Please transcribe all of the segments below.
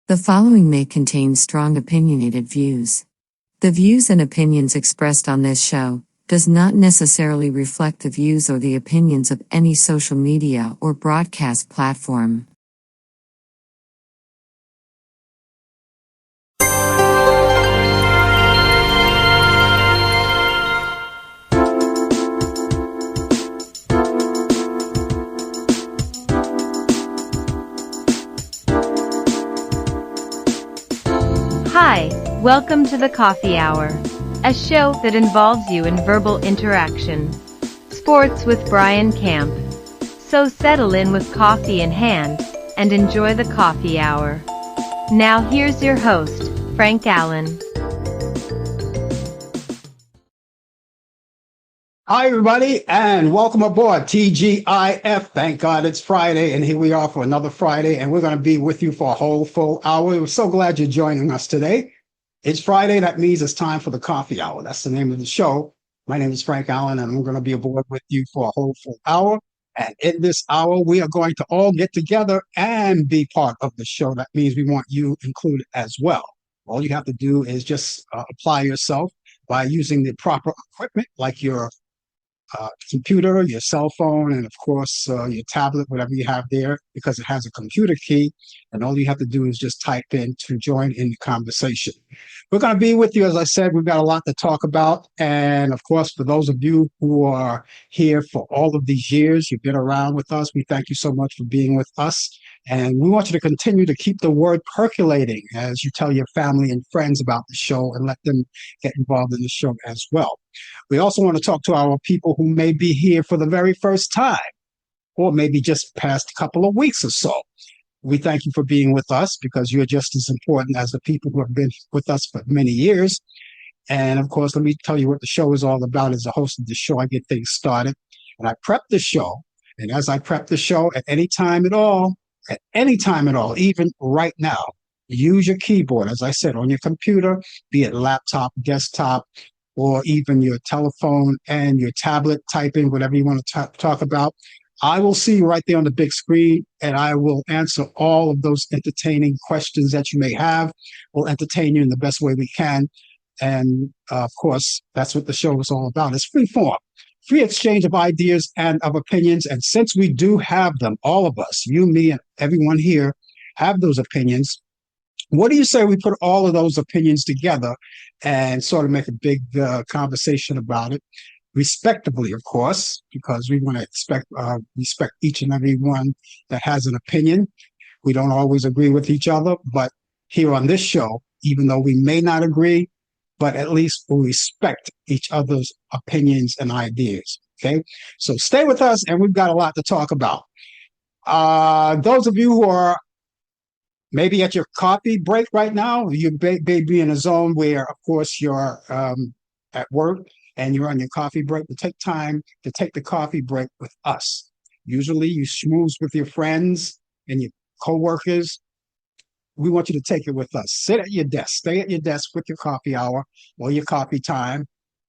The following may contain strong opinionated views. The views and opinions expressed on this show does not necessarily reflect the views or the opinions of any social media or broadcast platform. Hi, welcome to the Coffee Hour, a show that involves you in verbal interaction. Sports with Brian Camp. So settle in with coffee in hand and enjoy the Coffee Hour. Now here's your host, Frank Allan. Hi, everybody, and welcome aboard TGIF. Thank God it's Friday, and here we are for another Friday, and we're going to be with you for a whole full hour. We're so glad you're joining us today. It's Friday. That means it's time for the Coffee Hour. That's the name of the show. My name is Frank Allan, and I'm going to be aboard with you for a whole full hour. And in this hour, we are going to all get together and be part of the show. That means we want you included as well. All you have to do is just apply yourself by using the proper equipment, like your computer, your cell phone, and of course your tablet, whatever you have there, because it has a computer key, and all you have to do is just type in to join in the conversation. We're going to be with you, as I said. We've got a lot to talk about, and of course, for those of you who are here for all of these years, you've been around with us, we thank you so much for being with us, and we want you to continue to keep the word percolating as you tell your family and friends about the show and let them get involved in the show as well. We also want to talk to our people who may be here for the very first time, or maybe just past a couple of weeks or so. We thank you for being with us because you're just as important as the people who have been with us for many years. And of course, let me tell you what the show is all about. As a host of the show, I get things started and I prep the show. And as I prep the show at any time at all, even right now, use your keyboard, as I said, on your computer, be it laptop, desktop, or even your telephone and your tablet, type in whatever you want to talk about. I will see you right there on the big screen, and I will answer all of those entertaining questions that you may have. We'll entertain you in the best way we can. And of course, that's what the show is all about. It's free form, free exchange of ideas and of opinions. And since we do have them, all of us, you, me, and everyone here have those opinions, what do you say we put all of those opinions together and sort of make a big conversation about it, respectably, of course, because we want to respect each and every one that has an opinion. We don't always agree with each other, but here on this show, even though we may not agree, but at least we'll respect each other's opinions and ideas, okay? So stay with us, and we've got a lot to talk about. Those of you who are maybe at your coffee break right now, you may be in a zone where, of course, you're at work and you're on your coffee break. But take time to take the coffee break with us. Usually you schmooze with your friends and your coworkers. We want you to take it with us. Sit at your desk. Stay at your desk with your coffee hour or your coffee time,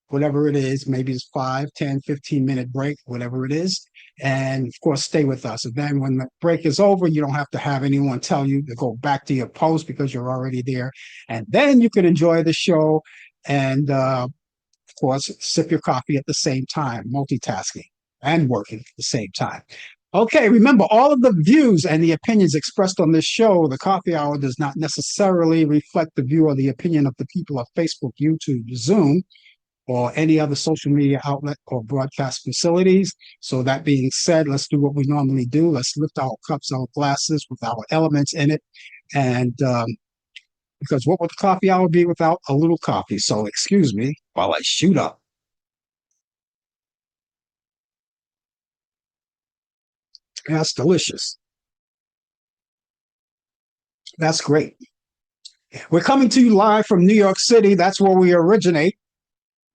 whatever it is. Maybe it's 5, 10, 15-minute break, whatever it is. And of course, stay with us. And then when the break is over, you don't have to have anyone tell you to go back to your post because you're already there. And then you can enjoy the show and, of course, sip your coffee at the same time, multitasking and working at the same time. Okay, remember, all of the views and the opinions expressed on this show, the Coffee Hour, does not necessarily reflect the view or the opinion of the people of Facebook, YouTube, Zoom, or any other social media outlet or broadcast facilities. So that being said, let's do what we normally do. Let's lift our cups, our glasses with our elements in it. And because what would the Coffee Hour be without a little coffee? So excuse me while I shoot up. That's delicious. That's great. We're coming to you live from New York City. That's where we originate.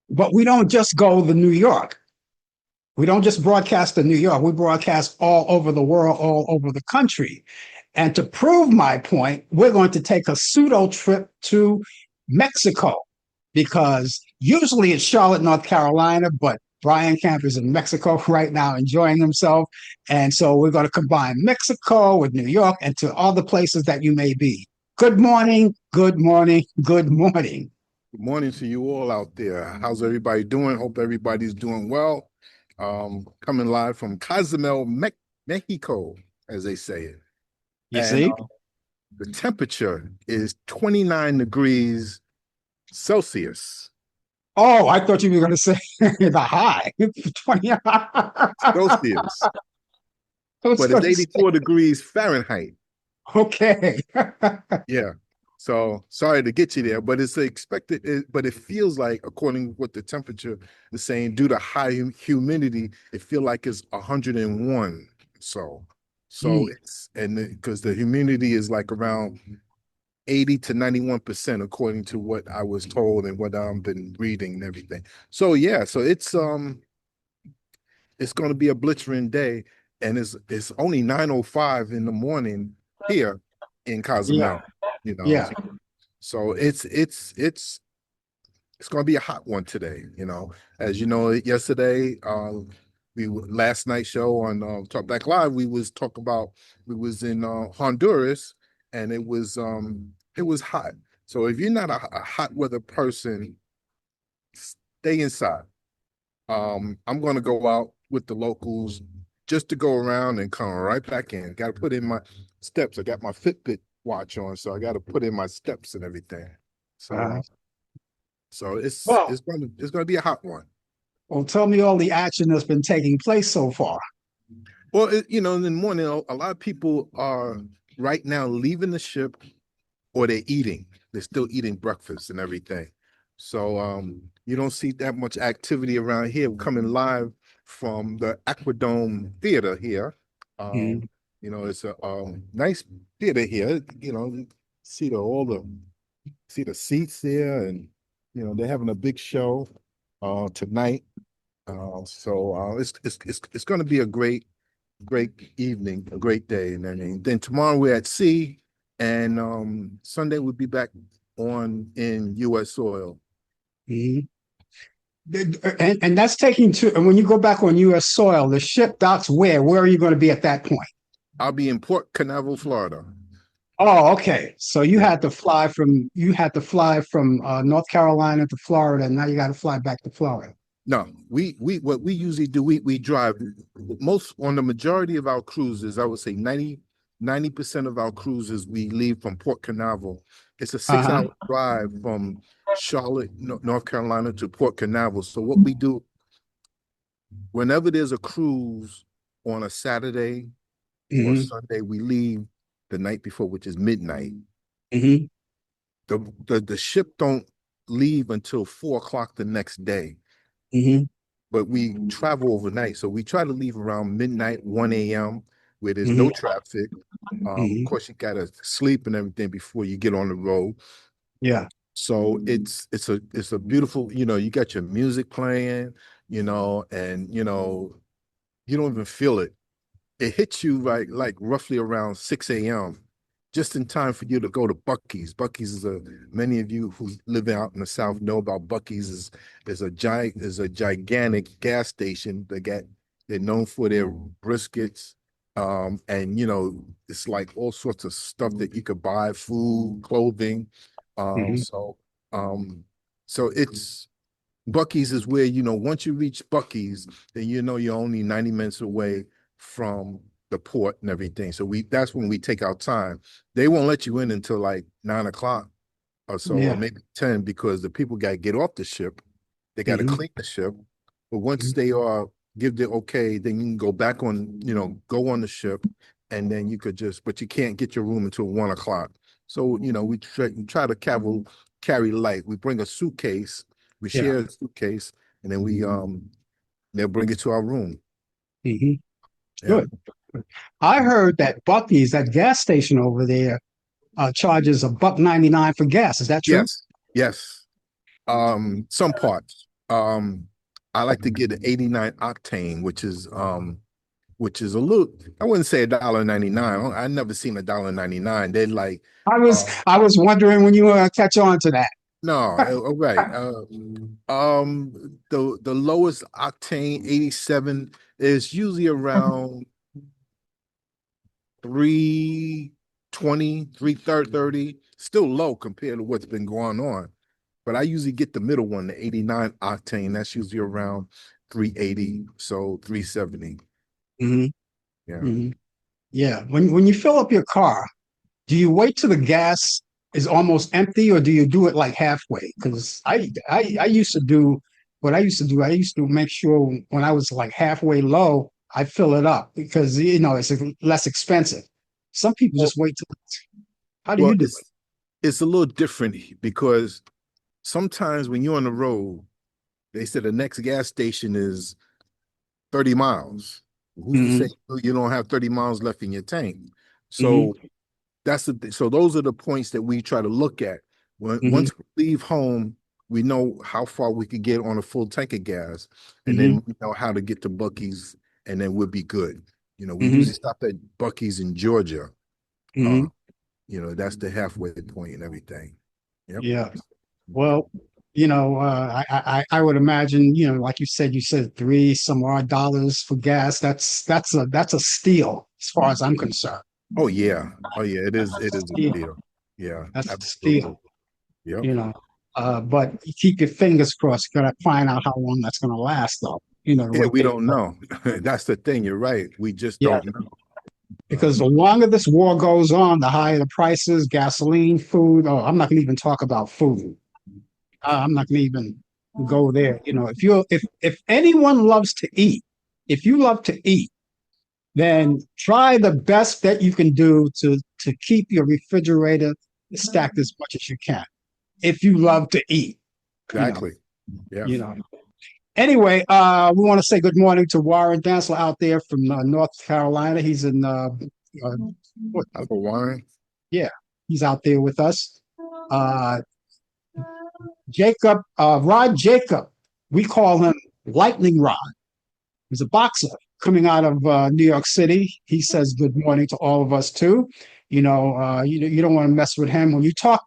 But we don't just go to New York. We don't just broadcast to New York. We broadcast all over the world, all over the country. And to prove my point, we're going to take a pseudo trip to Mexico, because usually it's Charlotte, North Carolina, but Brian Camp is in Mexico right now enjoying himself. And so we're going to combine Mexico with New York and to all the places that you may be. Good morning, good morning, good morning. Good morning to you all out there. How's everybody doing? Hope everybody's doing well. Coming live from Cozumel, Mexico, as they say it. You And see? the temperature is 29 degrees Celsius. Oh, I thought you were going to say the high. 20. Celsius, I was but it's going to say, 84 degrees Fahrenheit. okay. Yeah. So sorry to get you there, but it's expected, but it feels like, according to what the temperature is saying, due to high humidity, it feel like it's 101. So Mm, it's, and because the humidity is like around 80 to 91%, according to what I was told and what I've been reading and everything. So yeah, so it's going to be a blistering day, and it's only 9:05 in the morning here in yeah, Cozumel, you know. yeah. So it's going to be a hot one today, you know. As you know, yesterday, last night show on Talk Back Live, we was in Honduras, and it was hot. So if you're not a hot weather person, stay inside. I'm going to go out with the locals just to go around and come right back in. Got to put in my steps. I got my Fitbit watch on, so I got to put in my steps and everything. So, Uh, uh, so well, it's gonna be a hot one. well, tell me all the action that's been taking place so far. Well, you know, in the morning, a lot of people are right now leaving the ship, or they're eating. They're still eating breakfast and everything. So you don't see that much activity around here. We're coming live from the Aquadome Theater here. Um, Mm, you know, it's a nice theater here. You know, see the seats there, and you know they're having a big show tonight. It's going to be a great evening, a great day, and then tomorrow we're at sea, and Sunday we'll be back on in U.S. soil. mm. And that's taking to, and when you go back on U.S. soil, the ship docks where? Where are you going to be at that point? I'll be in Port Canaveral, Florida. Oh, okay. So Yeah. you had to fly from North Carolina to Florida, and now you got to fly back to Florida. No, we what we usually do, we drive most on the majority of our cruises. I would say 90% of our cruises we leave from Port Canaveral. It's a six Uh-huh. hour drive from Charlotte, North Carolina to Port Canaveral. So what we do, whenever there's a cruise on a Saturday or Hmm. Sunday, we leave the night before, which is midnight. Hmm. The ship don't leave until 4 o'clock the next day, Hmm. but we travel overnight. So we try to leave around midnight, 1 a.m., where there's Hmm. no traffic. Of Hmm. course, you gotta sleep and everything before you get on the road. Yeah. So it's a beautiful, you know, you got your music playing, you know, and you don't even feel it. It hits you like roughly around 6 a.m., just in time for you to go to Buc-ee's. Buc-ee's is a many of you who live out in the South know about Buc-ee's is a gigantic gas station. They're known for their briskets. And it's like all sorts of stuff that you could buy, food, clothing. Um, Hmm. so um, so it's Bucky's is where, once you reach Bucky's, then you're only 90 minutes away from the port and everything. So that's when we take our time. They won't let you in until like 9 o'clock or so, or Yeah. maybe 10, because the people got to get off the ship. They got to Hmm. clean the ship. But once they are give the okay, then you can go back on, go on the ship, and then you could but you can't get your room until 1 o'clock. So, we try to carry light. We bring a suitcase, we Yeah. share a suitcase, and then they'll bring it to our room. Hmm. Yeah. Good. I heard that Bucky's, that gas station over there, charges $1.99 for gas. Is that true? Yes. Yes. Some parts. I like to get an 89 octane, which is a little, I wouldn't say $1.99. I never seen $1.99. They're like, uh I was wondering when you catch on to that. no, right. The lowest octane 87 is usually around 3 320, 330, still low compared to what's been going on. But I usually get the middle one, the 89 octane. That's usually around 380, so 370. Hmm. Yeah. Hmm. Yeah. When you fill up your car, do you wait till the gas is almost empty, or do you do it like halfway? Because I used to do what I used to do. I used to make sure when I was like halfway low, I fill it up because it's less expensive. Some people Well, just wait till. How do well, you do it? it's a little different because sometimes when you're on the road, they said the next gas station is 30 miles. Who's to say Hmm. you don't have 30 miles left in your tank? Hmm. So so those are the points that we try to look at. Hmm. Once we leave home, we know how far we could get on a full tank of gas, and Hmm. then we know how to get to Bucky's, and then we'll be good. We Hmm. usually stop at Bucky's in Georgia. Hmm. Uh, that's the halfway point and everything. Yep. Yeah. Well, I would imagine, like you said three some odd dollars for gas. That's a steal as far as I'm concerned. Oh yeah. Oh yeah. It is. That's a It is a steal. deal. Yeah. That's a Absolutely. steal. Yep. You know. But you keep your fingers crossed. You gotta find out how long that's gonna last, though. The Yeah. way We things don't are. know. That's the thing. You're right. We just Yeah, don't know. because the longer this war goes on, the higher the prices, gasoline, food. Oh, I'm not gonna even talk about food. I'm not going to even go there. If anyone loves to eat, if you love to eat, then try the best that you can do to keep your refrigerator stacked as much as you can. If you love to eat, you know, Exactly. Yeah. you know. Anyway, we want to say good morning to Warren Dansler out there from North Carolina. He's in what? Hello, Warren. Yeah, he's out there with us. Uh, Rod Jacob, we call him Lightning Rod. He's a boxer coming out of New York City. He says good morning to all of us too. You don't want to mess with him. When you talk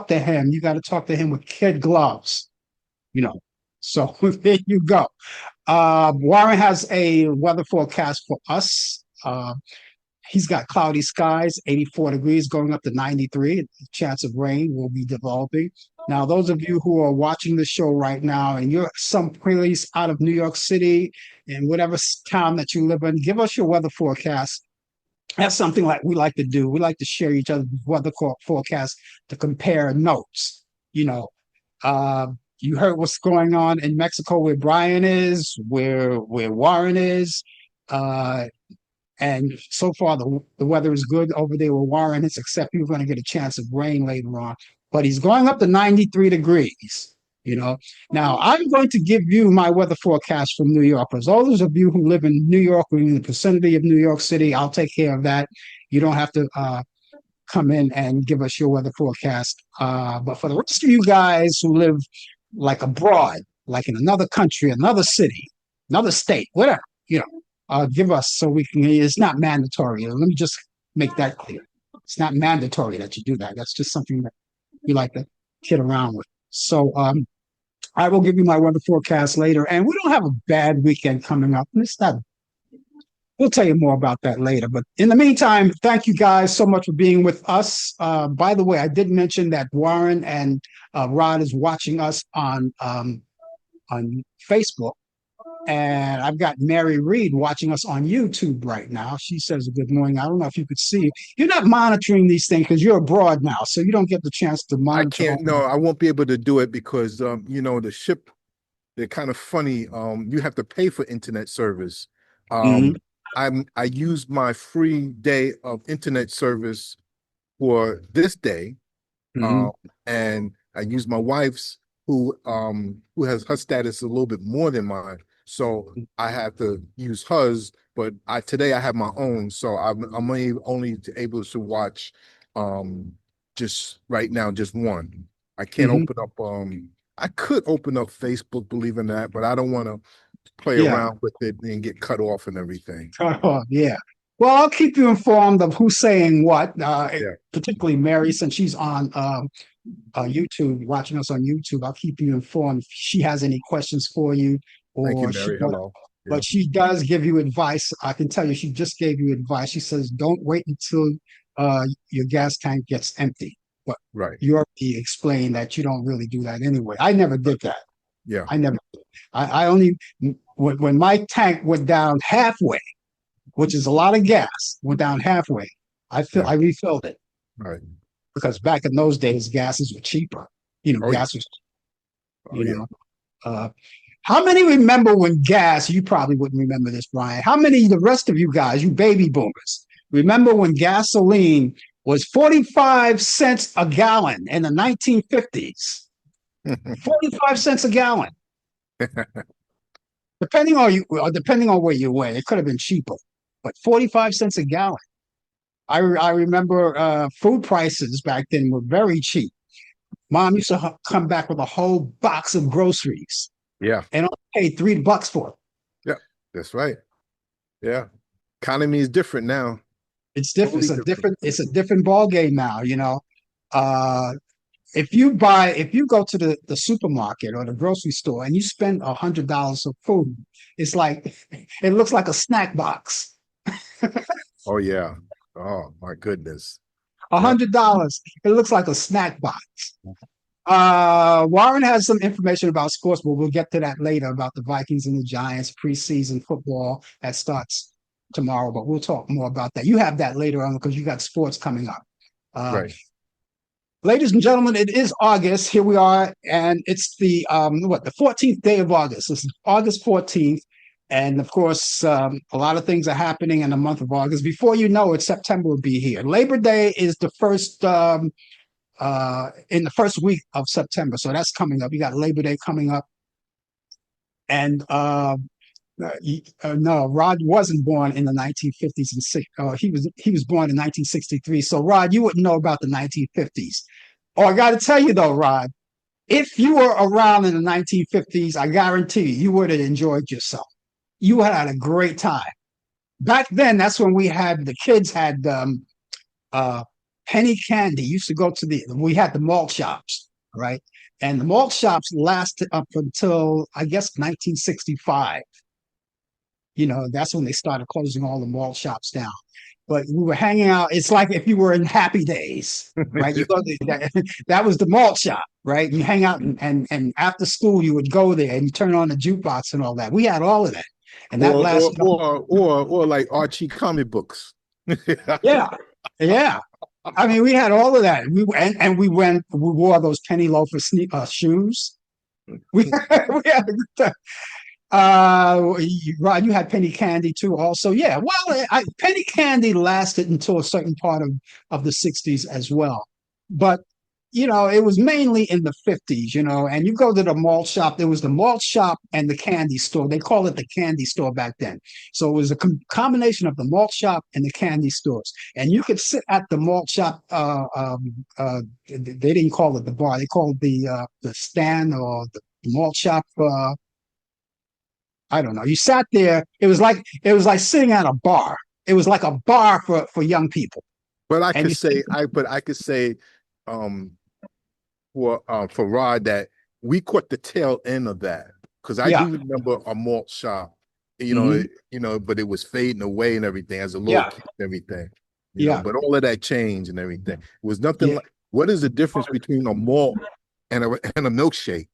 to him, you got to talk to him with kid gloves. You know. So there you go. Warren has a weather forecast for us. He's got cloudy skies, 84 degrees, going up to 93. Chance of rain will be developing. Now, those of you who are watching the show right now and you're someplace out of New York City and whatever town that you live in, give us your weather forecast. That's something like we like to do. We like to share each other's weather forecast to compare notes. You know, uh, you heard what's going on in Mexico where Brian is, where Warren is. Uh, and so far, the weather is good over there with Warren. It's except you're going to get a chance of rain later on. But he's going up to 93 degrees. You know. Now, I'm going to give you my weather forecast from New York. For those of you who live in New York or in the vicinity of New York City, I'll take care of that. You don't have to come in and give us your weather forecast. But for the rest of you guys who live like abroad, like in another country, another city, another state, whatever, give us so we can. It's not mandatory. Let me just make that clear. It's not mandatory that you do that. That's just something that we like to kid around with. So I will give you my weather forecast later. And we don't have a bad weekend coming up. It's not. We'll tell you more about that later. But in the meantime, thank you guys so much for being with us. By the way, I did mention that Warren and Rod is watching us on Facebook. And I've got Mary Reed watching us on YouTube right now. She says, good morning. I don't know if you could see. You're not monitoring these things because you're abroad now. So you don't get the chance to I monitor can't. all. No, I won't be able to do it because the ship. They're kind of funny. You have to pay for internet service. Mhm, Um, I used my free day of internet service for this day, mhm, um, and I used my wife's who has her status a little bit more than mine. So I have to use hers, but today I have my own, so I'm only able to watch just right now just one. I can't mhm. open up I could open up Facebook, believe in that, but I don't want to play Yeah. around with it and get cut off and everything. Yeah. Well, I'll keep you informed of who's saying what, Yeah. particularly Mary, since she's on YouTube, watching us on YouTube. I'll keep you informed if she has any questions for you Thank you, or she Mary. wants. Hello. Yeah. But she does give you advice. I can tell you, she just gave you advice. She says, don't wait until your gas tank gets empty. But Right. you already explained that you don't really do that anyway. I never did that. Yeah. I never. I only when my tank went down halfway, which is a lot of gas, went down halfway. Yeah. I refilled it Right. because back in those days, gases were cheaper. Oh yeah. Gas was, Oh you yeah. know. Uh, how many remember when gas? You probably wouldn't remember this, Brian. How many, the rest of you guys, you baby boomers, remember when gasoline was 45 cents a gallon in the 1950s? 45 cents a gallon. Depending on where you went, it could have been cheaper, but 45 cents a gallon. I remember food prices back then were very cheap. Mom used to come back with a whole box of groceries Yeah. and only paid $3 for it. Yeah. That's right. Yeah. Economy is different now. It's different. Totally different. It's a different ball game now. Uh, if you go to the supermarket or the grocery store and you spend $100 for food, it's like it looks like a snack box. Oh yeah. Oh my goodness. Yep. $100. It looks like a snack box. Warren has some information about sports, but we'll get to that later about the Vikings and the Giants preseason football that starts tomorrow. But we'll talk more about that. You have that later on because you got sports coming up. Right. Ladies and gentlemen, it is August. Here we are, and it's the 14th day of August. This is August 14th. And of course, a lot of things are happening in the month of August. Before you know it, September will be here. Labor Day is the first in the first week of September. So that's coming up. You got Labor Day coming up. And no, Rod wasn't born in the 1950s he was born in 1963. So Rod, you wouldn't know about the 1950s. Oh, I got to tell you though, Rod, if you were around in the 1950s, I guarantee you would have enjoyed yourself. You had a great time. Back then, that's when the kids had penny candy. Used to go to we had the malt shops, right? And the malt shops lasted up until, I guess, 1965. That's when they started closing all the mall shops down. But we were hanging out. It's like if you were in Happy Days, right? That was the malt shop, right? You hang out and after school you would go there and you turn on the jukebox and all that. We had all of that, and that lasted. Or like Archie comic books. Yeah, yeah. I mean, we had all of that. We wore those penny loafer shoes. We had a good time. Rod, you had penny candy too, also. Yeah, well, penny candy lasted until a certain part of the 60s as well. But, it was mainly in the 50s, and you go to the malt shop, there was the malt shop and the candy store. They called it the candy store back then. So it was a combination of the malt shop and the candy stores. And you could sit at the malt shop. They didn't call it the bar. They called it the stand or the malt shop. I don't know. You sat there. It was like sitting at a bar. It was like a bar for young people. But I could say, for Rod that we caught the tail end of that because I do remember a malt shop. But it was fading away and everything as a little kid and everything. But all of that changed and everything. It was nothing like. What is the difference between a malt and a milkshake?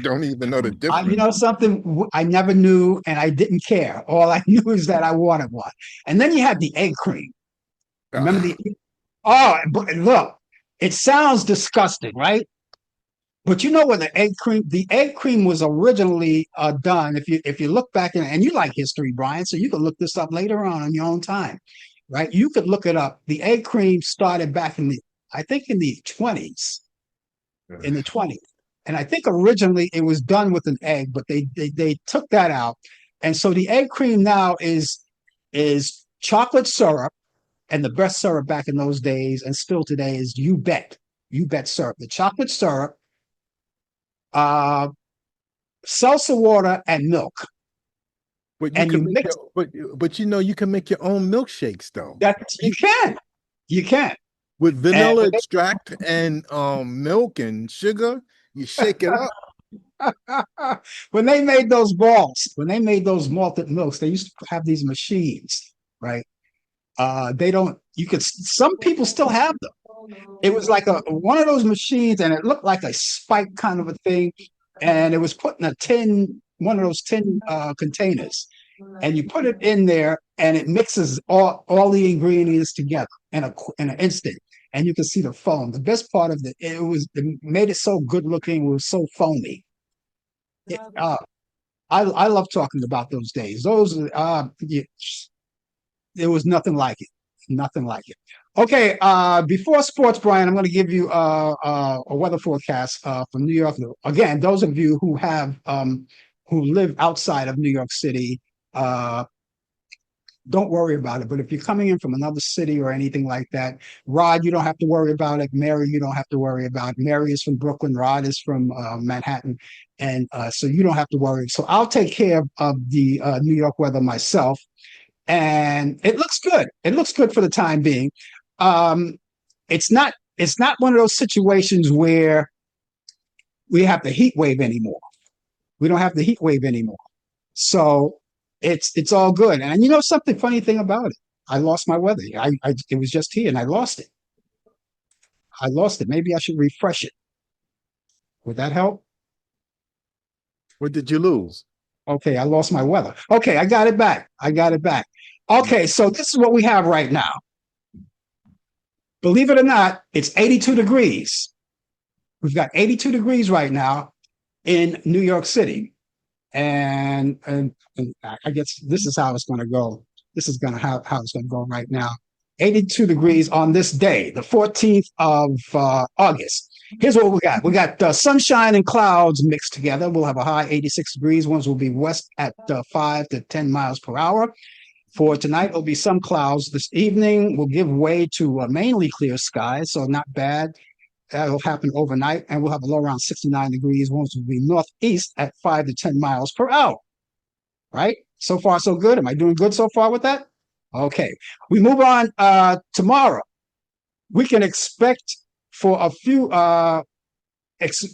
Don't even know the difference. Something I never knew and I didn't care. All I knew is that I wanted one. And then you had the egg cream. Remember look, it sounds disgusting, right? But you know what the egg cream was originally done. If you look back and you like history, Brian, so you can look this up later on your own time, right? You could look it up. The egg cream started back in the 20s. In the 20s. And I think originally it was done with an egg, but they took that out. And so the egg cream now is chocolate syrup, and the best syrup back in those days and still today is You Bet syrup. The chocolate syrup, seltzer water, and milk. But you can you can make your own milkshakes though. You can with vanilla extract and milk and sugar. You shake it up. When they made those malted milks, they used to have these machines, right? They don't some people still have them. It was like one of those machines, and it looked like a spike kind of a thing, and it was put in a one of those tin containers, and you put it in there, and it mixes all the ingredients together in an instant, and you can see the foam. The best part of it made it so good looking. It was so foamy. It, I love talking about those days. There was nothing like it. Nothing like it. Okay, before sports, Brian, I'm going to give you a weather forecast from New York. Again, those of you who live outside of New York City, uh, don't worry about it. But if you're coming in from another city or anything like that, Rod, you don't have to worry about it. Mary, you don't have to worry about it. Mary is from Brooklyn. Rod is from Manhattan, and so you don't have to worry. So I'll take care of the New York weather myself, and it looks good. It looks good for the time being. Um, it's not one of those situations where we have the heat wave anymore. We don't have the heat wave anymore. So it's all good. And you know something funny thing about it? I lost my weather. It was just here and I lost it. I lost it. Maybe I should refresh it. Would that help? What did you lose? Okay, I lost my weather. Okay, I got it back. I got it back. Okay, so this is what we have right now. Believe it or not, it's 82 degrees. We've got 82 degrees right now in New York City. And I guess this is how it's going to go. This is going to how it's going to go right now. 82 degrees on this day, the 14th of August. Here's what we got. We got sunshine and clouds mixed together. We'll have a high 86 degrees. Winds will be west at 5 to 10 miles per hour. For tonight, it'll be some clouds. This evening will give way to mainly clear skies, so not bad. That'll happen overnight, and we'll have a low around 69 degrees. Winds will be northeast at 5 to 10 miles per hour. Right? So far, so good. Am I doing good so far with that? Okay. We move on tomorrow. We can expect for a few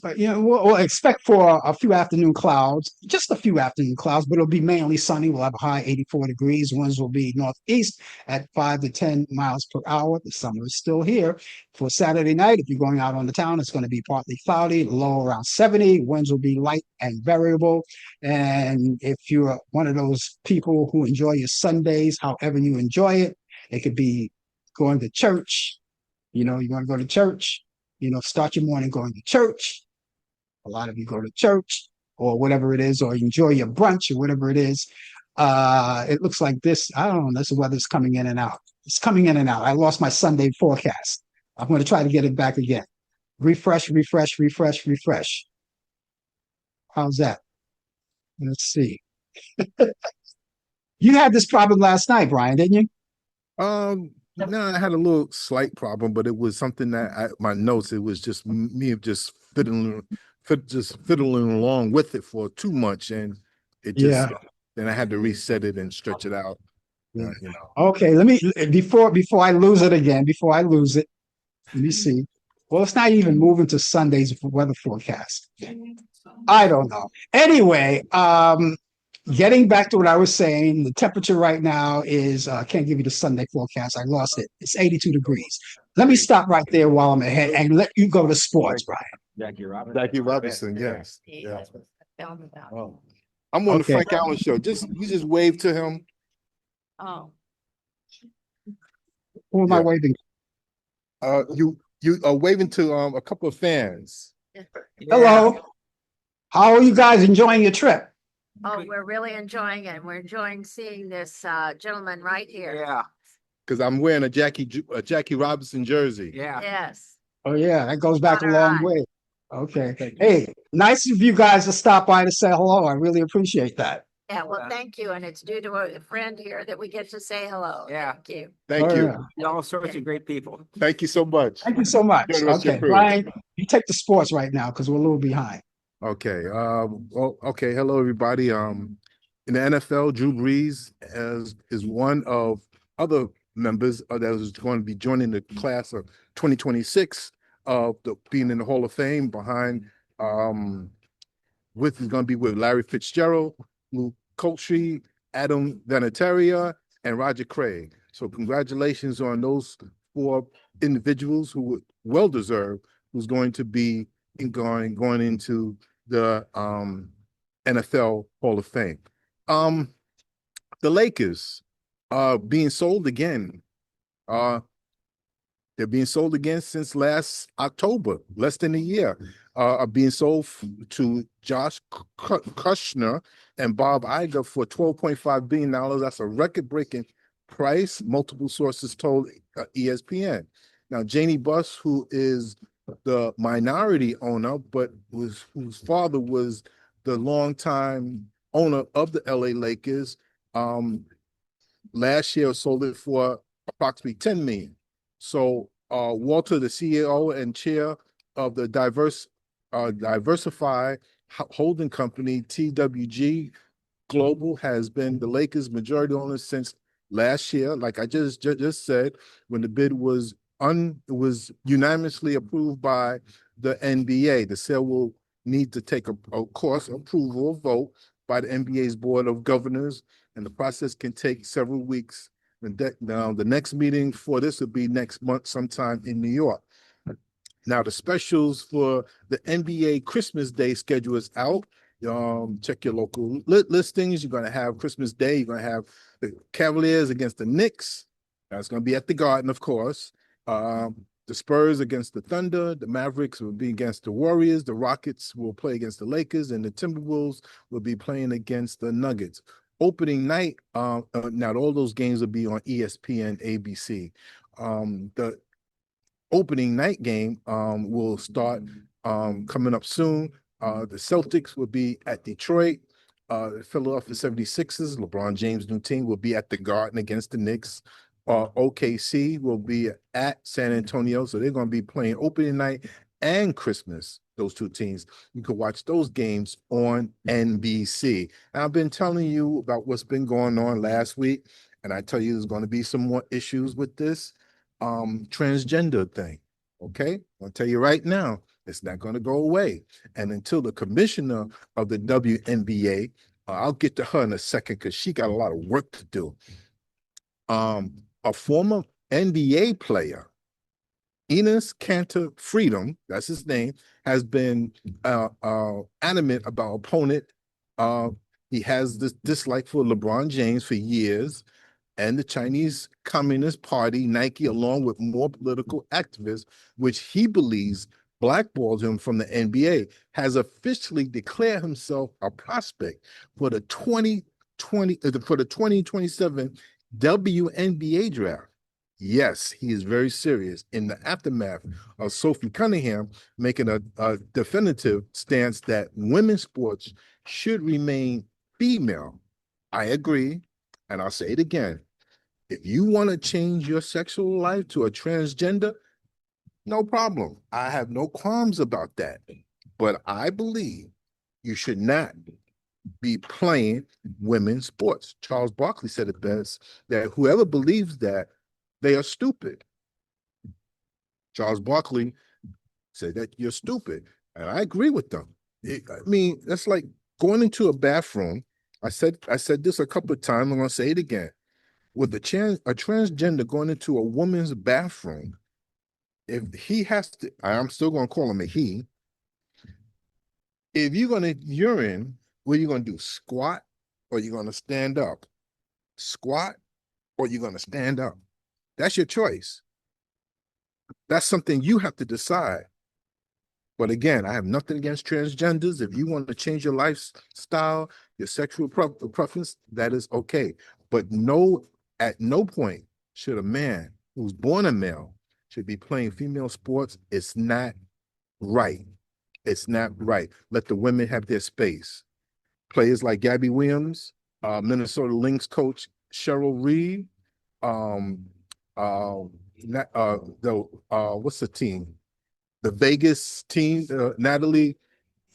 we'll expect for a few afternoon clouds, just a few afternoon clouds, but it'll be mainly sunny. We'll have a high 84 degrees. Winds will be northeast at 5 to 10 miles per hour. The summer is still here. For Saturday night, if you're going out on the town, it's going to be partly cloudy, low around 70. Winds will be light and variable. And if you're one of those people who enjoy your Sundays, however you enjoy it, it could be going to church. You want to go to church. Start your morning going to church. A lot of you go to church or whatever it is, or enjoy your brunch or whatever it is. It looks like this. I don't know. This weather's coming in and out. It's coming in and out. I lost my Sunday forecast. I'm going to try to get it back again. Refresh, refresh, refresh, refresh. How's that? Let's see. You had this problem last night, Brian, didn't you? No, I had a little slight problem, but it was something that my notes. It was just me just fiddling along with it for too much, and it just then I had to reset it and stretch it out. Yeah. Okay, let me before I lose it again. Before I lose it, let me see. Well, it's not even moving to Sunday's weather forecast. I don't know. Anyway, getting back to what I was saying, the temperature right now is, I can't give you the Sunday forecast. I lost it. It's 82 degrees. Let me stop right there while I'm ahead and let you go to sports, Brian. Jackie Robinson, yes. Yeah. Oh. I'm on the Frank Allen show. You just wave to him. Oh. Who am I waving? You are waving to a couple of fans. Yeah. Hello. How are you guys enjoying your trip? Oh, we're really enjoying it. We're enjoying seeing this gentleman right here. Yeah. Because I'm wearing a Jackie Robinson jersey. Yeah. Yes. Oh yeah, that goes back a long way. Okay. Hey, nice of you guys to stop by to say hello. I really appreciate that. Yeah, well, thank you. And it's due to a friend here that we get to say hello. Yeah. Thank you. Thank you. Yeah. All sorts of great people. Thank you so much. Thank you so much. Okay, Brian, you take the sports right now because we're a little behind. Okay. Okay. Hello, everybody. In the NFL, Drew Brees is one of other members that is going to be joining the class of 2026 of being in the Hall of Fame behind is going to be with Larry Fitzgerald, Lou Coltree, Adam Vinatieri, and Roger Craig. So congratulations on those 4 individuals who were well deserved, who's going to be going into the NFL Hall of Fame. The Lakers are being sold again. They're being sold again since last October, less than a year. Are being sold to Josh Kushner and Bob Iger for $12.5 billion. That's a record-breaking price, multiple sources told ESPN. Now, Janie Buss, who is the minority owner, but whose father was the longtime owner of the LA Lakers, last year sold it for approximately $10 million. So Walter, the CEO and chair of the Diversified Holding Company, TWG Global, has been the Lakers' majority owner since last year. Like I just said, when the bid was unanimously approved by the NBA, the sale will need to take a course approval vote by the NBA's Board of Governors, and the process can take several weeks. Now, the next meeting for this will be next month, sometime in New York. Now, the specials for the NBA Christmas Day schedule is out. Check your local listings. You're going to have Christmas Day. You're going to have the Cavaliers against the Knicks. That's going to be at the Garden, of course. The Spurs against the Thunder. The Mavericks will be against the Warriors. The Rockets will play against the Lakers, and the Timberwolves will be playing against the Nuggets. Opening night, now all those games will be on ESPN, ABC. The opening night game will start coming up soon. The Celtics will be at Detroit. The Philadelphia 76ers, LeBron James' new team, will be at the Garden against the Knicks. OKC will be at San Antonio. So they're going to be playing opening night and Christmas, those 2 teams. You can watch those games on NBC. And I've been telling you about what's been going on last week, and I tell you there's going to be some more issues with this transgender thing. Okay? I'll tell you right now, it's not going to go away. And until the commissioner of the WNBA, I'll get to her in a second because she got a lot of work to do. A former NBA player, Enes Kanter Freedom, that's his name, has been adamant about opponent. He has this dislike for LeBron James for years, and the Chinese Communist Party, Nike, along with more political activists, which he believes blackballed him from the NBA, has officially declared himself a prospect for the 2027 WNBA draft. Yes, he is very serious in the aftermath of Sophie Cunningham making a definitive stance that women's sports should remain female. I agree, and I'll say it again. If you want to change your sexual life to a transgender, no problem. I have no qualms about that. But I believe you should not be playing women's sports. Charles Barkley said it best, that whoever believes that, they are stupid. Charles Barkley said that you're stupid. And I agree with them. That's like going into a bathroom. I said this a couple of times. I'm going to say it again. With a transgender going into a woman's bathroom, if he has to, I'm still going to call him a he. If you're going to urine, what are you going to do? Squat or you're going to stand up? Squat or you're going to stand up? That's your choice. That's something you have to decide. But again, I have nothing against transgenders. If you want to change your lifestyle, your sexual preference, that is okay. But at no point should a man who's born a male should be playing female sports. It's not right. It's not right. Let the women have their space. Players like Gabby Williams, Minnesota Lynx coach Cheryl Reed, what's the team? The Vegas team, Natalie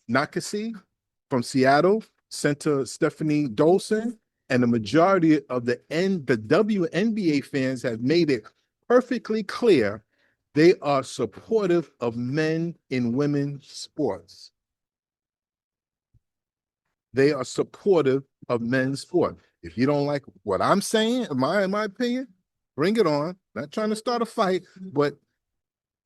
Nakasi from Seattle, center Stephanie Dolson, and the majority of the WNBA fans have made it perfectly clear they are supportive of men in women's sports. They are supportive of men's sport. If you don't like what I'm saying, in my opinion, Bring it on. Not trying to start a fight, but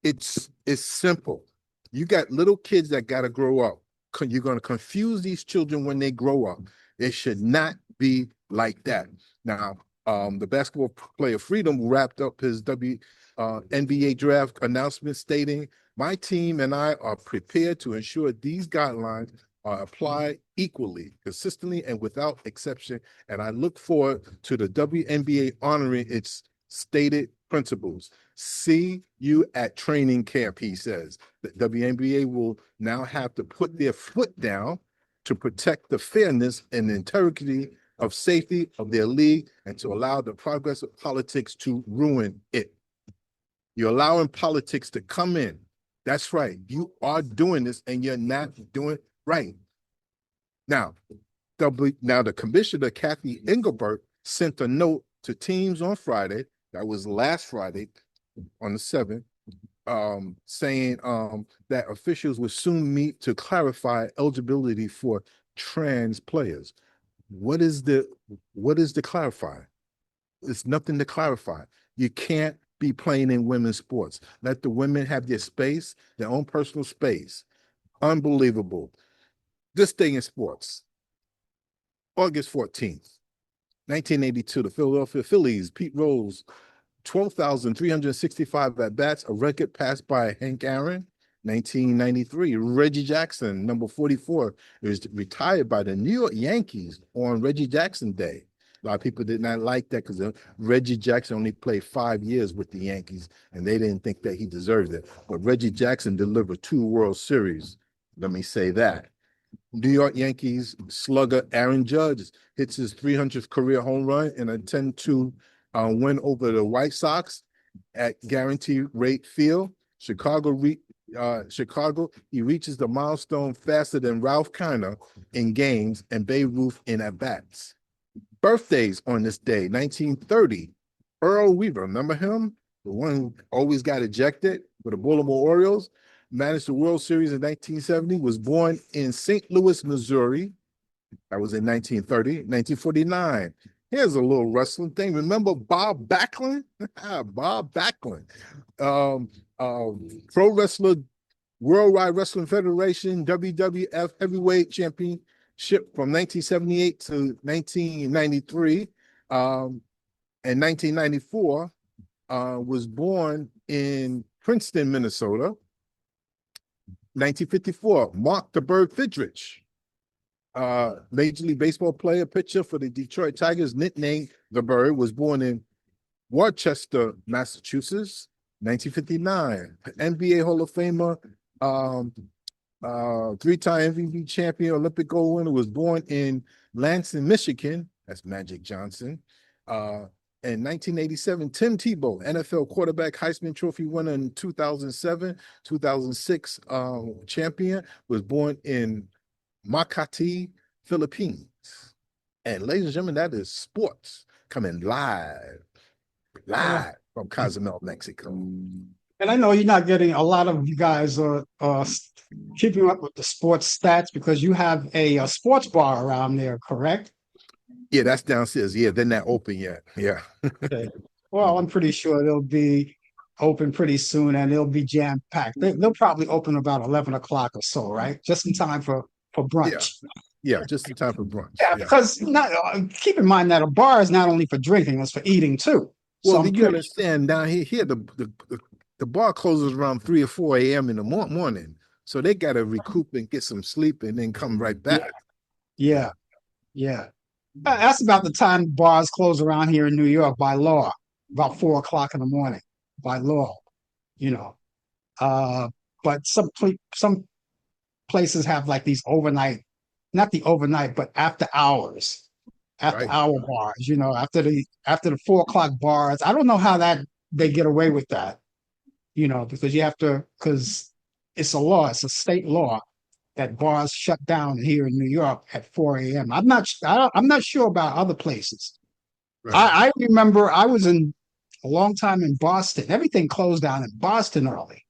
it's simple. You got little kids that got to grow up. You're going to confuse these children when they grow up. It should not be like that. Now, the basketball player Freedom wrapped up his NBA draft announcement stating, "My team and I are prepared to ensure these guidelines are applied equally, consistently, and without exception. And I look forward to the WNBA honoring its stated principles. See you at training camp," he says. The WNBA will now have to put their foot down to protect the fairness and integrity of safety of their league and to allow the progress of politics to ruin it. You're allowing politics to come in. That's right. You are doing this and you're not doing it right. Now, the commissioner, Kathy Engelbert, sent a note to teams on Friday, that was last Friday, on the 7th, saying that officials will soon meet to clarify eligibility for trans players. What is the clarify? There's nothing to clarify. You can't be playing in women's sports. Let the women have their space, their own personal space. Unbelievable. This thing in sports. August 14th, 1982, the Philadelphia Phillies, Pete Rose, 12,365 at-bats, a record passed by Hank Aaron. 1993, Reggie Jackson, number 44, is retired by the New York Yankees on Reggie Jackson Day. A lot of people did not like that because Reggie Jackson only played 5 years with the Yankees, and they didn't think that he deserved it. But Reggie Jackson delivered 2 World Series. Let me say that. New York Yankees slugger Aaron Judge hits his 300th career home run in a 10-2 win over the White Sox at Guaranteed Rate Field. Chicago, he reaches the milestone faster than Ralph Kiner in games and Babe Ruth in at-bats. Birthdays on this day, 1930, Earl Weaver, remember him? The one who always got ejected for the Baltimore Orioles, managed the World Series in 1970, was born in St. Louis, Missouri. That was in 1930. 1949, here's a little wrestling thing. Remember Bob Backlund? Bob Backlund. Pro wrestler, Worldwide Wrestling Federation, WWF Heavyweight Championship from 1978 to 1993. And 1994, was born in Princeton, Minnesota. 1954, Mark the Bird Fidrich, Major League Baseball player, pitcher for the Detroit Tigers, nicknamed the Bird, was born in Worcester, Massachusetts. 1959, NBA Hall of Famer, 3-time MVP champion, Olympic gold winner, was born in Lansing, Michigan. That's Magic Johnson. In 1987, Tim Tebow, NFL quarterback, Heisman Trophy winner in 2007, 2006 champion, was born in Makati, Philippines. And ladies and gentlemen, that is sports coming live from Cozumel, Mexico. And I know you're not getting a lot of you guys are keeping up with the sports stats because you have a sports bar around there, correct? Yeah, that's downstairs. Yeah, they're not open yet. Yeah. Okay. Well, I'm pretty sure they'll be open pretty soon and they'll be jam-packed. They'll probably open about 11 o'clock or so, right? Just in time for brunch. Yeah, just in time for brunch. Yeah, because keep in mind that a bar is not only for drinking, it's for eating too. Well, you understand down here the bar closes around 3 or 4 a.m. in the morning. So they got to recoup and get some sleep and then come right back. Yeah. That's about the time bars close around here in New York by law, about 4 o'clock in the morning by law, But some places have like these overnight, not the overnight, but after hour bars, after the 4 o'clock bars. I don't know how they get away with that, because it's a law, it's a state law that bars shut down here in New York at 4 a.m. I'm not sure about other places. Right. I remember I was a long time in Boston. Everything closed down in Boston early,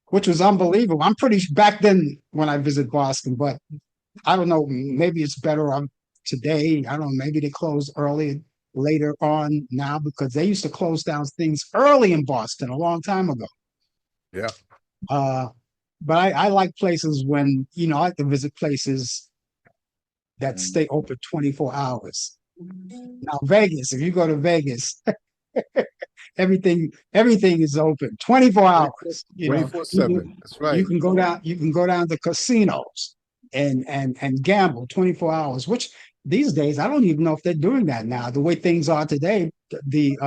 which was unbelievable. I'm pretty back then when I visit Boston, but I don't know, maybe it's better today. I don't know, maybe they closed early. later on now because they used to close down things early in Boston a long time ago. Yeah. But I like places when, I like to visit places that stay open 24 hours. Now, Vegas, if you go to Vegas, everything is open 24 hours. 24/7. That's right. You can go down to casinos and gamble 24 hours, which these days I don't even know if they're doing that now. The way things are today, the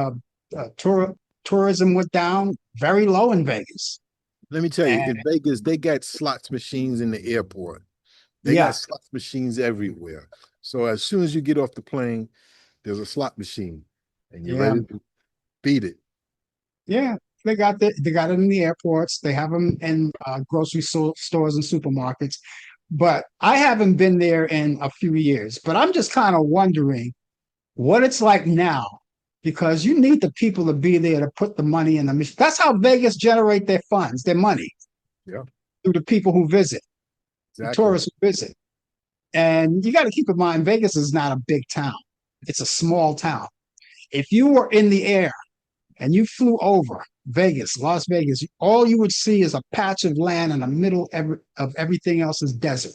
tourism went down very low in Vegas. Let me tell you, And in Vegas, they got slots machines in the airport. They yeah, got slot machines everywhere. So as soon as you get off the plane, there's a slot machine, and you're yeah, ready to beat it. yeah. They got it in the airports. They have them in grocery stores and supermarkets. But I haven't been there in a few years. But I'm just kind of wondering what it's like now, because you need the people to be there to put the money in the machine. That's how Vegas generate their funds, their money, Yeah, through the people who visit, the exactly. tourists who visit. And you got to keep in mind, Vegas is not a big town; it's a small town. If you were in the air and you flew over Vegas, Las Vegas, all you would see is a patch of land in the middle of everything else is desert.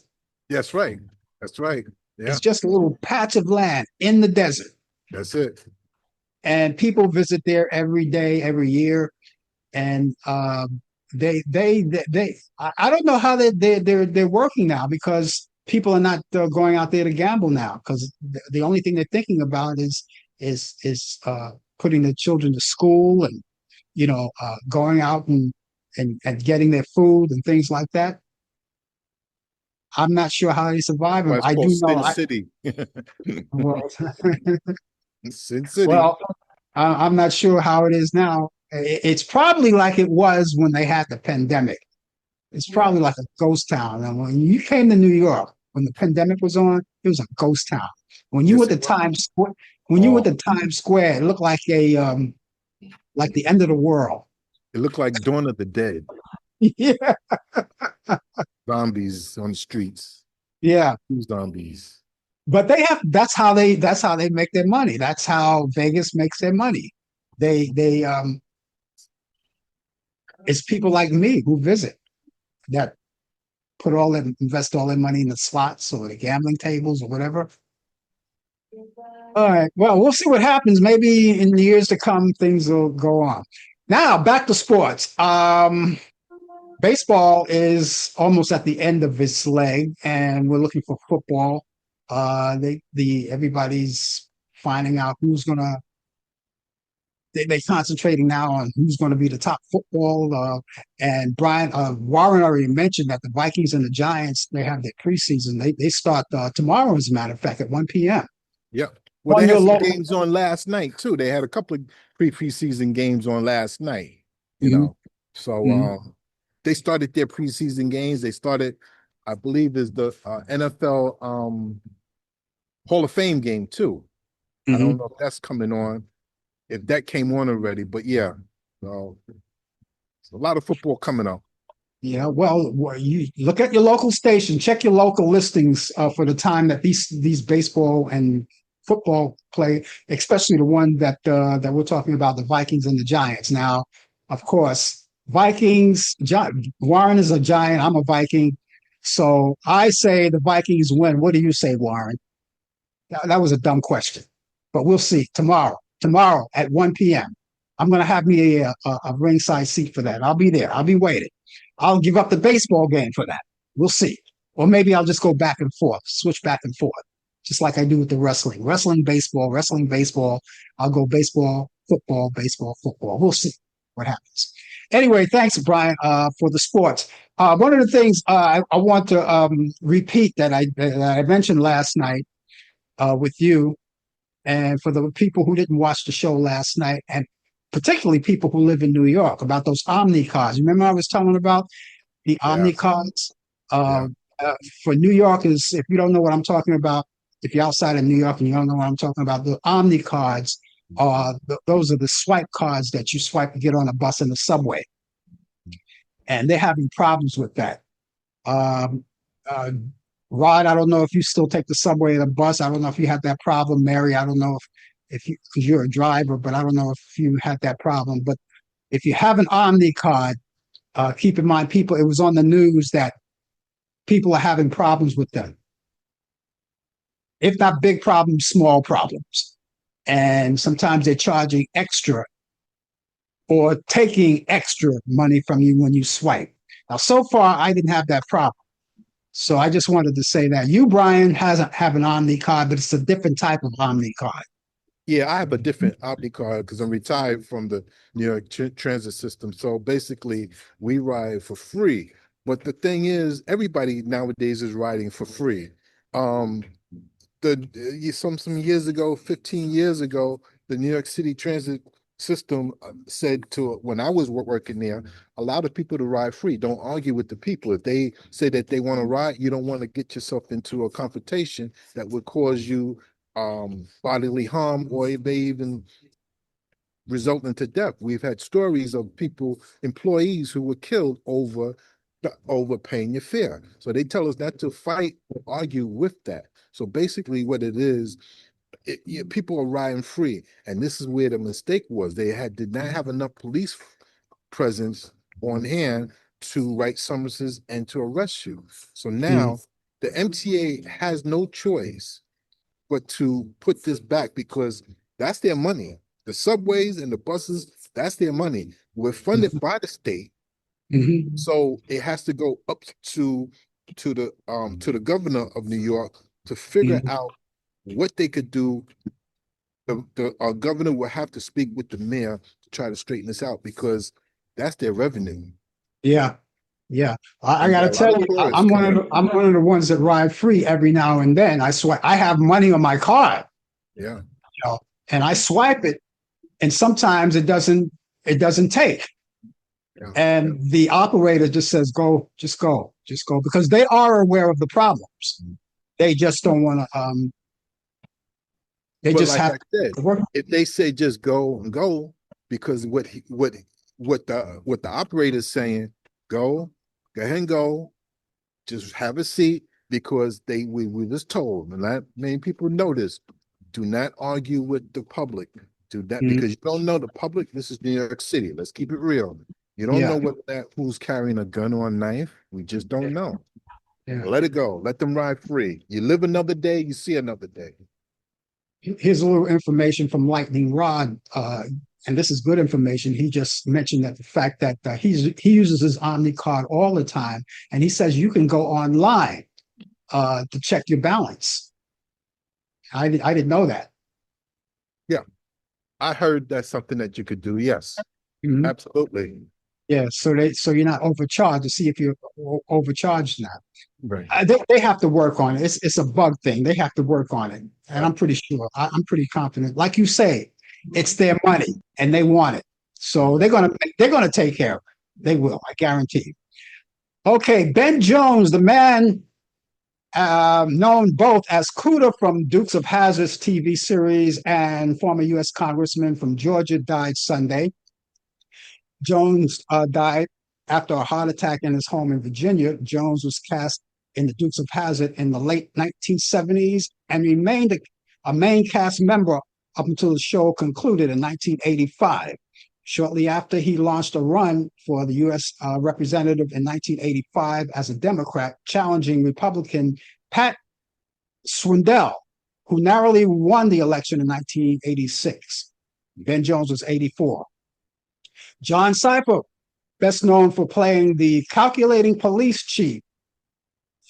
That's right. That's right. Yeah, It's just a little patch of land in the desert. that's it. And people visit there every day, every year. And I don't know how they're working now because people are not going out there to gamble now because the only thing they're thinking about is putting their children to school and going out and getting their food and things like that. I'm not sure how they survive them. Why it's I called do know. Sin City. Well, Sin City. well, I'm not sure how it is now. It's probably like it was when they had the pandemic. It's Yeah. probably like a ghost town. And when you came to New York, when the pandemic was on, it was a ghost town. When you Yes, went to it was. Times Square, when you went Oh, to Times Square, it looked like the end of the world. it looked like Dawn of the Dead. Yeah, Zombies on the streets. yeah. Zombies. But that's how they make their money. That's how Vegas makes their money. They it's people like me who visit that invest all their money in the slots or the gambling tables or whatever. All right. Well, we'll see what happens. Maybe in the years to come, things will go on. Now back to sports. Baseball is almost at the end of its leg, and we're looking for football. Everybody's finding out who's gonna. They're concentrating now on who's going to be the top football. And Brian Warren already mentioned that the Vikings and the Giants they have their preseason. They start tomorrow, as a matter of fact, at 1 p.m. Yeah. Well, on they your had some local. games on last night too. They had a couple of preseason games on last night, you Mhm, know. So mhm, they started their preseason games. They started, I believe, is the NFL Hall of Fame game too. I mhm. don't know if that's coming on, if that came on already, but yeah. So a lot of football coming up. Yeah, well, you look at your local station, check your local listings for the time that these baseball and football play, especially the one that we're talking about, the Vikings and the Giants. Now, of course, Warren is a Giant. I'm a Viking, so I say the Vikings win. What do you say, Warren? That was a dumb question, but we'll see tomorrow. Tomorrow at 1 p.m. I'm going to have me a ringside seat for that. I'll be there. I'll be waiting. I'll give up the baseball game for that. We'll see. Or maybe I'll just go back and forth, switch back and forth, just like I do with the wrestling. Wrestling, baseball, wrestling, baseball. I'll go baseball, football, baseball, football. We'll see what happens. Anyway, thanks, Brian, for the sports. One of the things I want to repeat that I mentioned last night with you and for the people who didn't watch the show last night, and particularly people who live in New York, about those Omni cards. Remember, I was telling about the Yeah, Omni cards? Uh, yeah. for New Yorkers, if you don't know what I'm talking about, if you're outside of New York and you don't know what I'm talking about, the Omni cards are those are the swipe cards that you swipe to get on a bus and the subway, and they're having problems with that. Um, uh, Rod, I don't know if you still take the subway or the bus. I don't know if you have that problem. Mary, I don't know if you, because you're a driver, but I don't know if you had that problem. But if you have an Omni card, keep in mind, people, it was on the news that people are having problems with them. If not big problems, small problems. And sometimes they're charging extra or taking extra money from you when you swipe. Now, so far, I didn't have that problem. So I just wanted to say that you, Brian, hasn't have an Omni card, but it's a different type of Omni card. Yeah, I have a different Omni card because I'm retired from the New York transit system. So basically, we ride for free. But the thing is, everybody nowadays is riding for free. Um, some years ago, 15 years ago, the New York City transit system said to when I was working there, allow the people to ride free. Don't argue with the people. If they say that they want to ride, you don't want to get yourself into a confrontation that would cause you bodily harm, or it may even result into death. We've had stories of people, employees who were killed over paying your fare. So they tell us not to fight or argue with that. So basically what it is, people are riding free. And this is where the mistake was. They did not have enough police presence on hand to write summonses and to arrest you. So now the MTA has no choice but to put this back because that's their money. The subways and the buses, that's their money. We're funded by the state. So it has to go up to the governor of New York to figure out what they could do. The governor will have to speak with the mayor to try to straighten this out because that's their revenue. Yeah, yeah. I got to tell you, I'm one of the ones that ride free every now and then. I swipe. I have money on my card. Yeah. You know, and I swipe it, and sometimes it doesn't take. Yeah. And the operator just says, "Go, just go, because they are aware of the problems. They just don't want to. They just have to work. If they say just go, because what the operator is saying, go ahead and go, just have a seat, because we was told, and that many people know this, do not argue with the public. Do that because you don't know the public. This is New York City. Let's keep it real. You don't know who's carrying a gun or a knife. We just don't know. Yeah. Let it go. Let them ride free. You live another day, you see another day. Here's a little information from Lightning Rod, and this is good information. He just mentioned that the fact that he uses his Omni card all the time, and he says you can go online to check your balance. I didn't know that. Yeah, I heard that's something that you could do. Yes, absolutely. Yeah, so you're not overcharged to see if you're overcharged now. Right. They have to work on it. It's a bug thing. They have to work on it, and I'm pretty sure. I'm pretty confident. Like you say, it's their money and they want it, so they're gonna take care of it. They will. I guarantee. Okay, Ben Jones, the man known both as Cuda from Dukes of Hazzard's TV series and former U.S. Congressman from Georgia, died Sunday. Jones died after a heart attack in his home in Virginia. Jones was cast in the Dukes of Hazzard in the late 1970s and remained a main cast member up until the show concluded in 1985. Shortly after, he launched a run for the U.S. Representative in 1985 as a Democrat, challenging Republican Pat Swindell, who narrowly won the election in 1986. Ben Jones was 84. John Cipher, best known for playing the calculating police chief,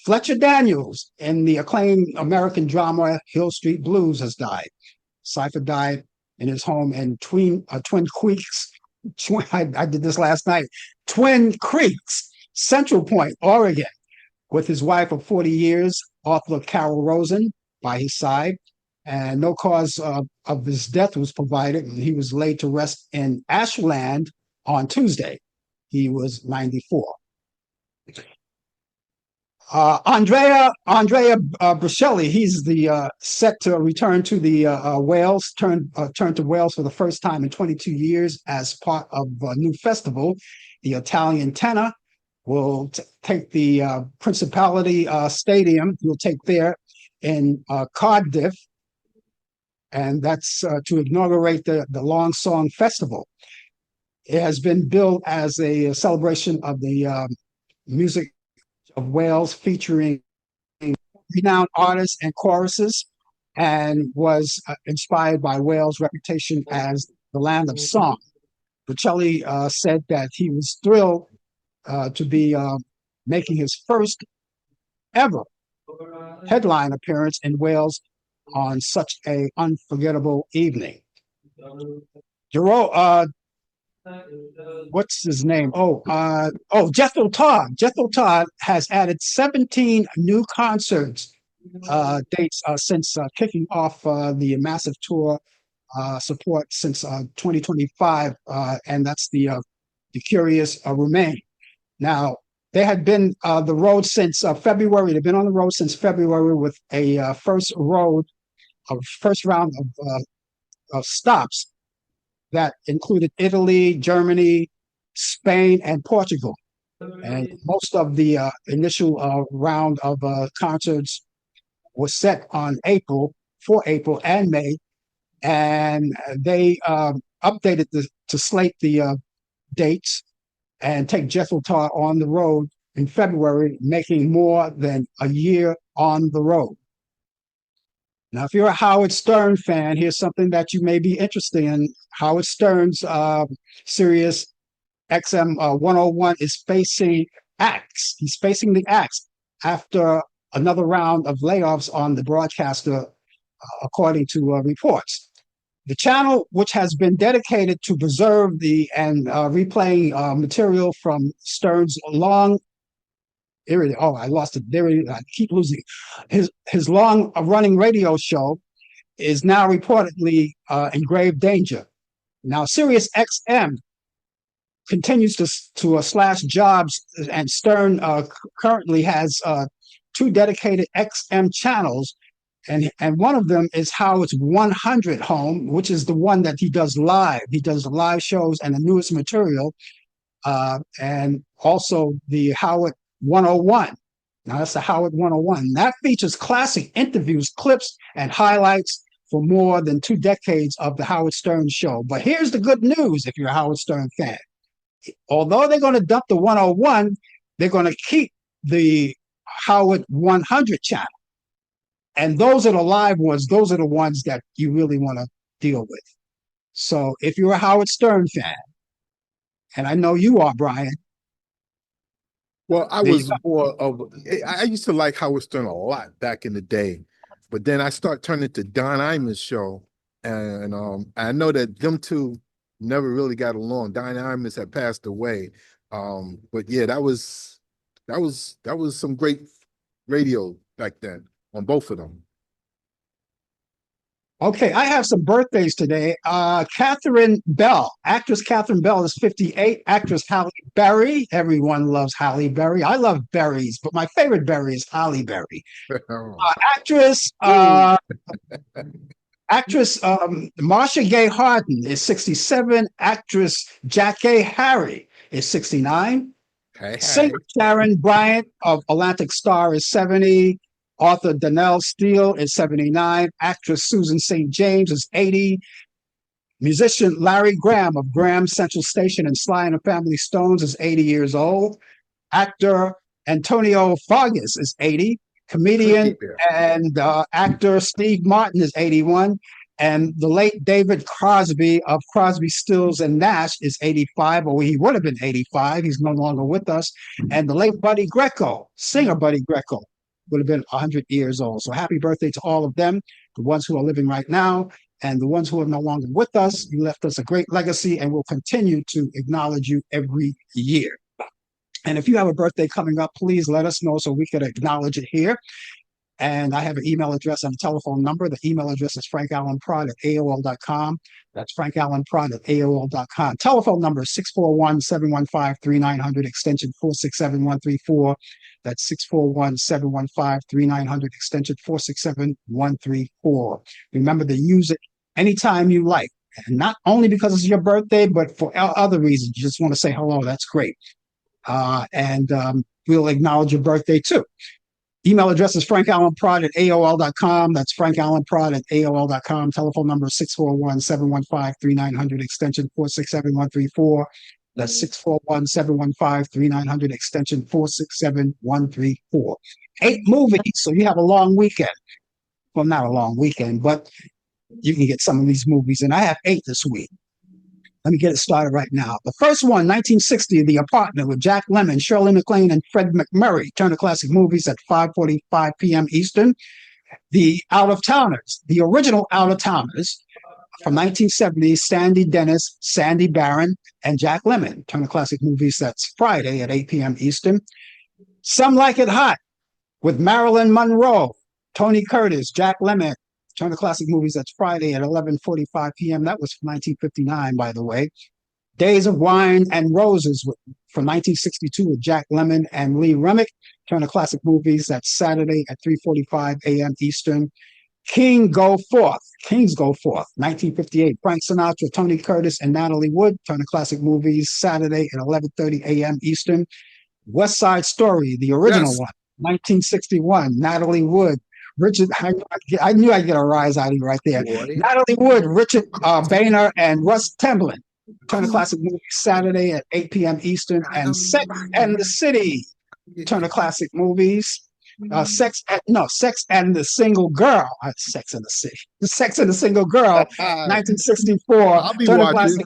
Fletcher Daniels, in the acclaimed American drama Hill Street Blues, has died. Cipher died in his home in Twin Creeks. I did this last night. Twin Creeks, Central Point, Oregon, with his wife of 40 years, author Carol Rosen, by his side. And no cause of his death was provided. And he was laid to rest in Ashland on Tuesday. He was 94. Andrea Bocelli, he's the set to return to the Wales, turn to Wales for the first time in 22 years as part of a new festival. The Italian tenor will take the Principality Stadium. He'll take there in Cardiff. and that's to inaugurate the Long Song Festival. It has been billed as a celebration of the music of Wales, featuring renowned artists and choruses, and was inspired by Wales' reputation as the land of song. Bocelli said that he was thrilled to be making his first ever headline appearance in Wales on such a unforgettable evening. What's his name? Jethro Tull. Jethro Tull has added 17 new concerts dates since kicking off the massive tour support since 2025, and that's the Curious Remain. Now, they had been the road since February. They've been on the road since February with a first round of stops that included Italy, Germany, Spain, and Portugal. And most of the initial round of concerts was set on for April and May, and they updated to slate the dates and take Jethro Tull on the road in February, making more than a year on the road. Now, if you're a Howard Stern fan, here's something that you may be interested in. Howard Stern's Sirius XM 101 is facing axe. He's facing the axe after another round of layoffs on the broadcaster, according to reports. The channel, which has been dedicated to preserve replaying material from Stern's long I lost it. I keep losing it. His long-running radio show is now reportedly in grave danger. Now, Sirius XM continues to slash jobs, and Stern currently has 2 dedicated XM channels, and one of them is Howard's 100 home, which is the one that he does live. He does the live shows and the newest material, and also the Howard 101. Now, that's the Howard 101. That features classic interviews, clips, and highlights for more than 2 decades of the Howard Stern show. But here's the good news if you're a Howard Stern fan. Although they're going to dump the 101, they're going to keep the Howard 100 channel. And those are the live ones. Those are the ones that you really want to deal with. So if you're a Howard Stern fan, and I know you are, Brian. Well, I used to like Howard Stern a lot back in the day, but then I start turning to Don Imus show, and I know that them two never really got along. Don Imus had passed away, but yeah, that was some great radio back then on both of them. Okay, I have some birthdays today. Catherine Bell, actress Catherine Bell is 58. Actress Halle Berry, everyone loves Halle Berry. I love berries, but my favorite berry is Halle Berry. Actress Marcia Gay Harden is 67. Actress Jackée Harry is 69. Hey. Singer Sharon Bryant of Atlantic Star is 70. Author Donnell Steele is 79. Actress Susan St. James is 80. Musician Larry Graham of Graham Central Station and Sly and the Family Stones is 80 years old. Actor Antonio Fargas is 80. Comedian and actor Steve Martin is 81. And the late David Crosby of Crosby, Stills, and Nash is 85, or he would have been 85. He's no longer with us. And the late Buddy Greco, singer Buddy Greco, would have been 100 years old. So happy birthday to all of them, the ones who are living right now and the ones who are no longer with us. You left us a great legacy, and we'll continue to acknowledge you every year. And if you have a birthday coming up, please let us know so we can acknowledge it here. And I have an email address and a telephone number. The email address is frankallenprod@aol.com. That's frankallenprod@aol.com. Telephone number is 641-715-3900, extension 467134. That's 641-715-3900, extension 467134. Remember to use it anytime you like. And not only because it's your birthday, but for other reasons. You just want to say hello. That's great. And we'll acknowledge your birthday too. Email address is frankallenprod at AOL.com. That's frankallenprod at AOL.com. Telephone number is 641-715-3900, extension 467134. That's 641-715-3900, extension 467134. 8 movies, so you have a long weekend. Well, not a long weekend, but you can get some of these movies, and I have 8 this week. Let me get it started right now. The first one, 1960, The Apartment with Jack Lemmon, Shirley MacLaine, and Fred McMurray. Turner Classic Movies at 5:45 p.m. Eastern. The Out of Towners, the original Out of Towners from 1970, Sandy Dennis, Sandy Barron, and Jack Lemmon. Turner Classic Movies, that's Friday at 8 p.m. Eastern. Some Like It Hot with Marilyn Monroe, Tony Curtis, Jack Lemmon. Turner Classic Movies, that's Friday at 11:45 p.m. That was from 1959, by the way. Days of Wine and Roses from 1962 with Jack Lemmon and Lee Remick. Turner Classic Movies, that's Saturday at 3:45 a.m. Eastern. Kings Go Forth, 1958. Frank Sinatra, Tony Curtis, and Natalie Wood. Turner Classic Movies, Saturday at 11:30 a.m. Eastern. West Side Story, the original one, 1961. Natalie Wood, Richard, I knew I'd get a rise out of you right there. Boy. Natalie Wood, Richard Boehner, and Russ Templin. Turner Classic Movies, Saturday at 8 p.m. Eastern. And Sex and the City, Turner Classic Movies. Sex and the Single Girl. Sex and the City. Sex and the Single Girl, 1964. I'll be Turner watching.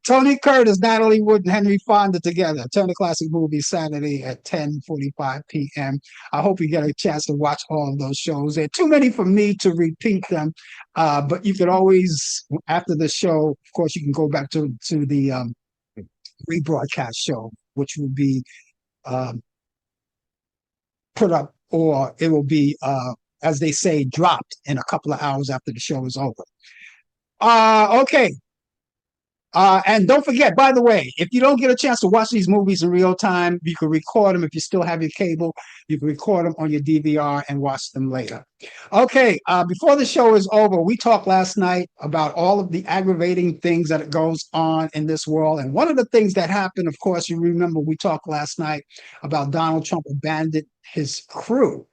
Tony Curtis, Natalie Wood, and Henry Fonda together. Turner Classic Movies, Saturday at 10:45 p.m. I hope you get a chance to watch all of those shows. There are too many for me to repeat them, but you could always, after the show, of course, you can go back to the rebroadcast show, which will be put up, or it will be, as they say, dropped in a couple of hours after the show is over. Okay. And don't forget, by the way, if you don't get a chance to watch these movies in real time, you can record them. If you still have your cable, you can record them on your DVR and watch them later. Okay, before the show is over, we talked last night about all of the aggravating things that goes on in this world. And one of the things that happened, of course, you remember we talked last night about Donald Trump abandoned his crew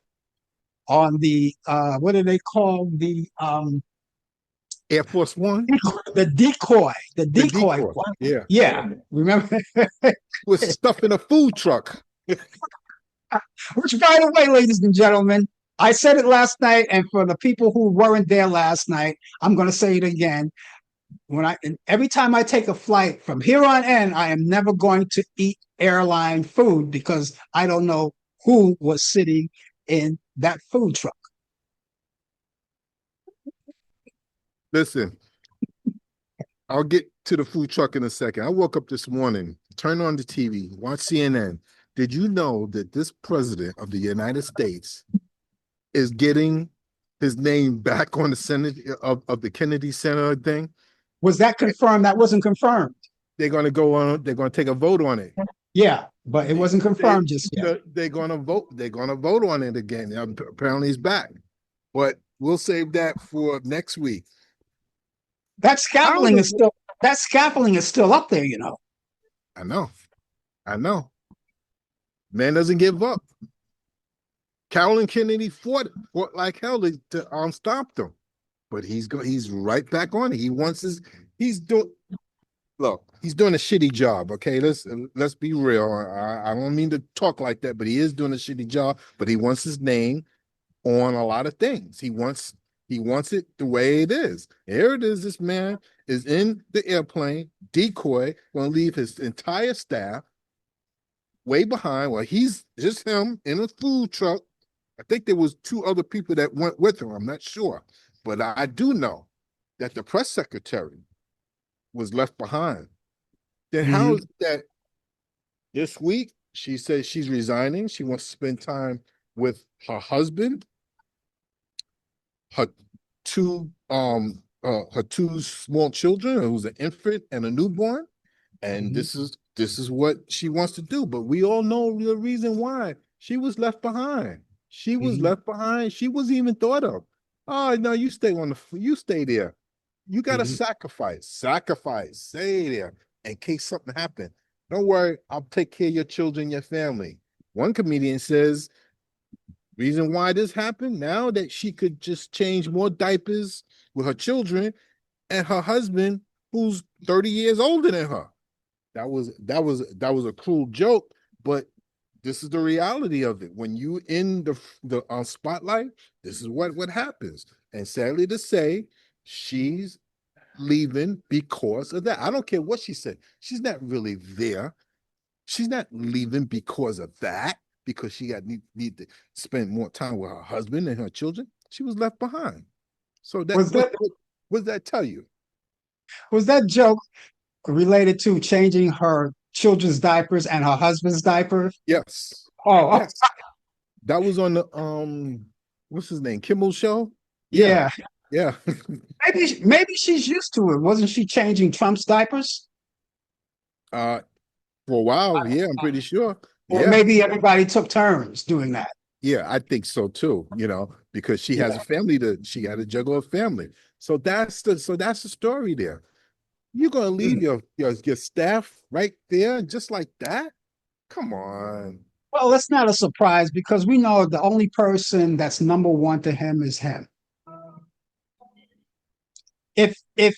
on the, what do they call the Air Force One? The decoy. Yeah. Yeah. Remember? With stuff in a food truck. Which, by the way, ladies and gentlemen, I said it last night, and for the people who weren't there last night, I'm going to say it again. Every time I take a flight from here on in, I am never going to eat airline food because I don't know who was sitting in that food truck. Listen, I'll get to the food truck in a second. I woke up this morning, turned on the TV, watched CNN. Did you know that this president of the United States is getting his name back on the Senate of the Kennedy Center thing? Was that confirmed? That wasn't confirmed. They're going to go on, they're going to take a vote on it. Yeah, but it wasn't confirmed just yet. They're going to vote on it again. Apparently he's back. But we'll save that for next week. That scaffolding is still up there, you know. I know. Man doesn't give up. Carolyn Kennedy fought like hell to stop them, but he's right back on it. He's doing a shitty job. Okay, let's be real. I don't mean to talk like that, but he is doing a shitty job. But he wants his name on a lot of things. He wants it the way it is. Here it is. This man is in the airplane, decoy, going to leave his entire staff way behind while he's just him in a food truck. I think there was 2 other people that went with him. I'm not sure. But I do know that the press secretary was left behind. Then how is that this week she says she's resigning? She wants to spend time with her husband, her 2 small children, who's an infant and a newborn, and this is what she wants to do. But we all know the reason why she was left behind. She was left behind. She wasn't even thought of. Oh no, you stay there. You got to sacrifice. Stay there in case something happened. Don't worry, I'll take care of your children, your family. One comedian says, reason why this happened now that she could just change more diapers with her children and her husband, who's 30 years older than her. That was a cruel joke, but this is the reality of it. When you in the spotlight, this is what happens. And sadly to say, she's leaving because of that. I don't care what she said. She's not really there. She's not leaving because of that, because she got need to spend more time with her husband and her children. She was left behind. So that Was that what does that tell you? was that joke related to changing her children's diapers and her husband's diapers? Yes. Oh, Yes. That was on the what's his name? Kimmel show? Yeah. yeah. Yeah. Maybe she's used to it. Wasn't she changing Trump's diapers? uh for a while, yeah, I'm pretty sure. Or Yeah. maybe everybody took turns doing that. Yeah, I think so too, because she has a Yeah. family she got to juggle a family. So that's the story there. You're gonna leave Mm. your staff right there just like that? Come on. Well, it's not a surprise because we know the only person that's number one to him is him. If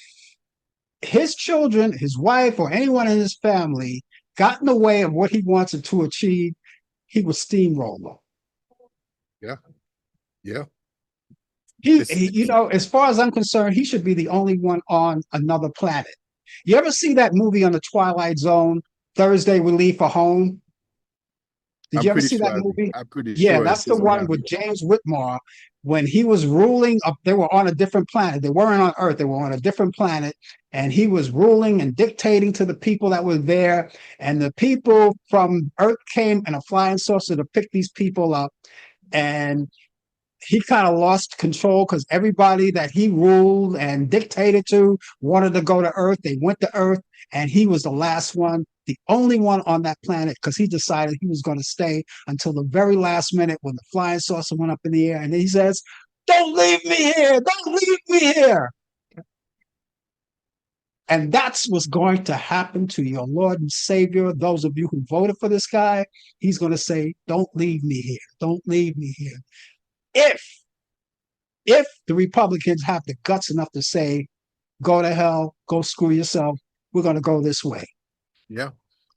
his children, his wife, or anyone in his family got in the way of what he wanted to achieve, he would steamroll them. Yeah, yeah. It's As far as I'm concerned, he should be the only one on another planet. You ever see that movie on the Twilight Zone, Thursday We Leave for Home? Did I'm you ever pretty see that sure movie? I'm pretty Yeah, sure it that's the is. one Yeah. with James Whitmore when he was ruling up. They were on a different planet. They weren't on Earth. They were on a different planet, and he was ruling and dictating to the people that were there. And the people from Earth came in a flying saucer to pick these people up. And he kind of lost control because everybody that he ruled and dictated to wanted to go to Earth. They went to Earth, and he was the last one, the only one on that planet, because he decided he was going to stay until the very last minute when the flying saucer went up in the air. And he says, "Don't leave me here! Don't leave me here!" And that's what's going to happen to your Lord and Savior. Those of you who voted for this guy, he's going to say, "Don't leave me here. Don't leave me here." If if the Republicans have the guts enough to say, "Go to hell, go screw yourself, we're going to go this way," Yeah.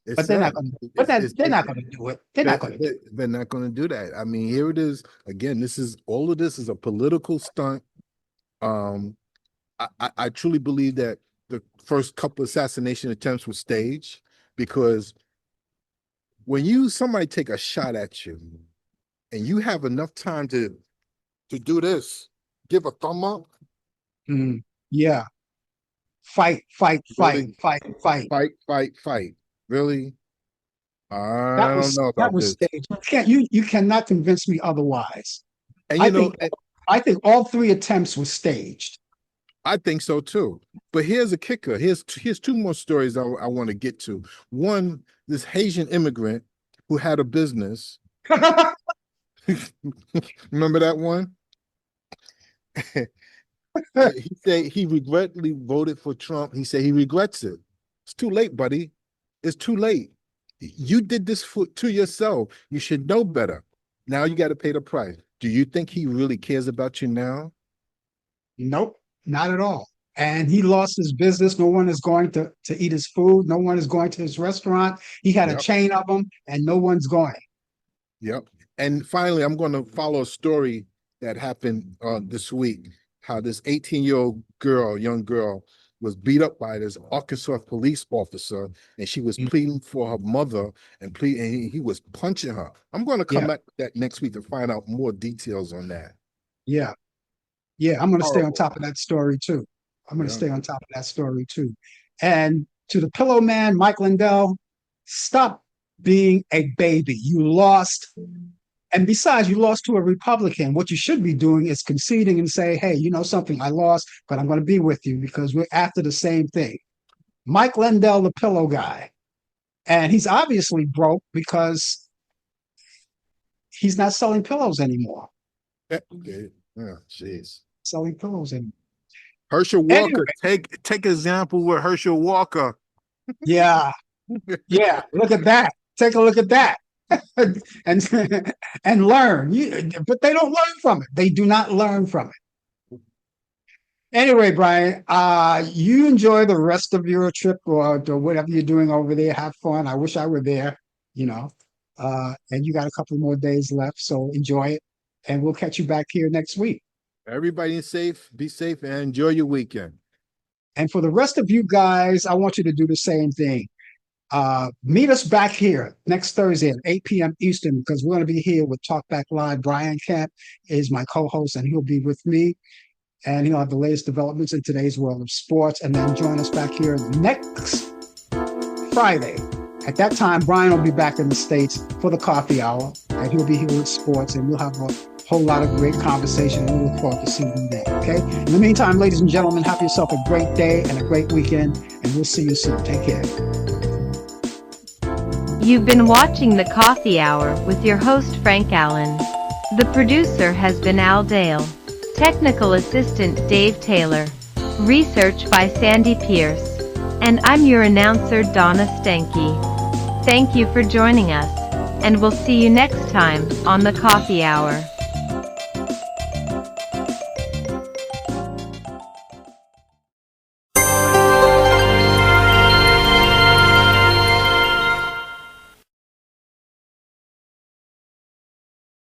It's but they're not sad. going to. But It's that, it's, they're it's not going to do it. They're they- not going to do they- they're not going to do that. I mean, here it is again. This is all of this is a political stunt. Um, I truly believe that the first couple assassination attempts were staged because when somebody take a shot at you and you have enough time to do this, give a thumb up, it. Yeah, fight, fight, fight, really fight, fight. fight, really. I don't know That about was this. staged. You cannot convince me otherwise. And I think I think all three attempts were staged. I think so too. But here's a kicker. Here's two more stories I want to get to. One, this Haitian immigrant who had a business. Remember that one? He said he regretfully voted for Trump. He said he regrets it. It's too late, buddy. It's too late. You did this to yourself. You should know better. Now you got to pay the price. Do you think he really cares about you now? Nope, not at all. And he lost his business. No one is going to eat his food. No one is going to his restaurant. He had a Yep. chain of them, and no one's going. Yep. And finally, I'm going to follow a story that happened this week. How this 18-year-old young girl, was beat up by this Arkansas police officer, and she was pleading for her mother, and he was punching her. I'm going to come Yeah, back that next week to find out more details on that. yeah, yeah. I'm going to stay on Horrible. top of that story too. I'm going to Yeah. stay on top of that story too. And to the pillow man, Mike Lindell, stop being a baby. You lost. And besides, you lost to a Republican. What you should be doing is conceding and say, "Hey, you know something? I lost, but I'm going to be with you because we're after the same thing." Mike Lindell, the pillow guy, and he's obviously broke because he's not selling pillows anymore. Okay. Oh, jeez. Selling pillows anymore. Herschel Anyway, Walker. Take example with Herschel Walker. yeah, Yeah, look at that. Take a look at that. and and learn. But they don't learn from it. They do not learn from it. Anyway, Brian, you enjoy the rest of your trip or whatever you're doing over there. Have fun. I wish I were there, you know. And you got a couple more days left, so enjoy it. And we'll catch you back here next week. Everybody is safe. Be safe and enjoy your weekend. And for the rest of you guys, I want you to do the same thing. Meet us back here next Thursday at 8 p.m. Eastern, because we're going to be here with Talk Back Live. Brian Camp is my co-host, and he'll be with me. And he'll have the latest developments in today's world of sports. And then join us back here next Friday. At that time, Brian will be back in the States for the coffee hour, and he'll be here with sports, and we'll have a whole lot of great conversation, and we look forward to seeing you there. Okay. In the meantime, ladies and gentlemen, have yourself a great day and a great weekend, and we'll see you soon. Take care. You've been watching The Coffee Hour with your host Frank Allan. The producer has been Al Dale. Technical assistant Dave Taylor. Research by Sandy Pierce. And I'm your announcer Donna Stenke. Thank you for joining us, and we'll see you next time on The Coffee Hour.